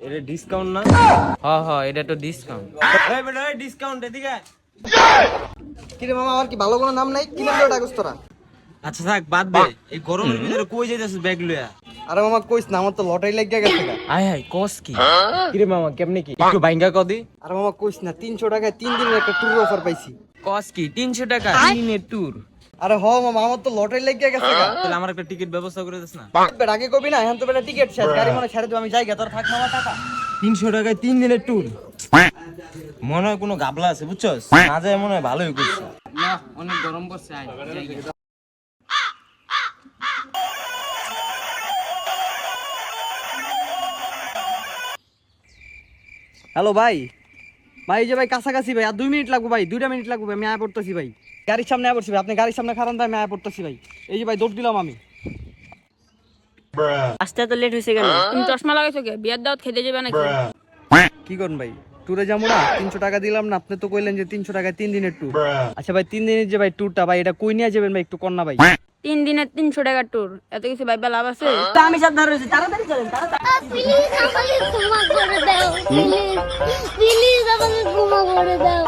এটা ডিসকাউন্ট না? এটা তো ডিসকাউন্ট। এই বেটা এই ডিসকাউন্ট এদিকে। কি রে মামা, আমার কি ভালো কোনো নাম নাই? কি নাম ডাকছ তোরা? আচ্ছা থাক বাদ দে, এই গরমের ভিতরে কই যাইতাছিস ব্যাগ লইয়া? আরে মামা কইস না, আমার তো লটারি লাগিয়া গেছে গা। আয় হায় কস কি? কি রে মামা কেমনে কি একটু বাইঙ্গা কদি? আরে মামা কইস না, 300 টাকায় 3 দিনের একটা ট্যুর অফার পাইছি। কস কি 300 টাকা দিনের ট্যুর? আরে হ মামা, আমার তো লটারি লাগিয়া গেছে গা। তাহলে আমার একটা টিকিট ব্যবস্থা করে দিস না? বেটা আগে কবি না, এখন তো বেটা টিকিট শেষ, গাড়ি মনে ছেড়ে দিও, আমি যাই গা, তোর থাক মামা টাকা। 300 টাকায় 3 দিনের ট্যুর, মনে হয় কোনো গাবলা আছে বুঝছস? না যায় মনে হয় ভালোই করছে। না অনেক গরম পড়ছে, আয় যাই গে। হ্যালো ভাই, ভাই এই যে ভাই কাছাকাছি ভাই, আর 2 মিনিট লাগবে ভাই, 2টা মিনিট লাগবে ভাই, আমি আয়া পড়তেছি ভাই। গাড়ির সামনে আয়া পড়ছি ভাই, আপনি গাড়ির সামনে খারান ভাই, আমি আয়া পড়তেছি ভাই। এই যে ভাই দৌড় দিলাম আমি। আসতে তো লেট হয়েছে কেন? তুমি চশমা লাগাইছো কে? বিয়ার দাওয়াত খেতে যাবে নাকি? কি করুন ভাই, ট্যুরে যাবো না? 300 টাকা দিলাম না, আপনি তো কইলেন যে 300 টাকায় 3 দিনের ট্যুর। আচ্ছা ভাই 3 দিনের যে ভাই ট্যুরটা ভাই, এটা কই নিয়ে যাবেন ভাই, একটু কর না ভাই। 3 দিনের 300 টাকার ট্যুর, এত কিছু ভাইবা লাভ আছে? আমি সাবধান রয়েছি, তাড়াতাড়ি চলেন তাড়াতাড়ি। প্লিজ আমাকে ক্ষমা করে দাও, প্লিজ প্লিজ আমাকে ক্ষমা করে দাও।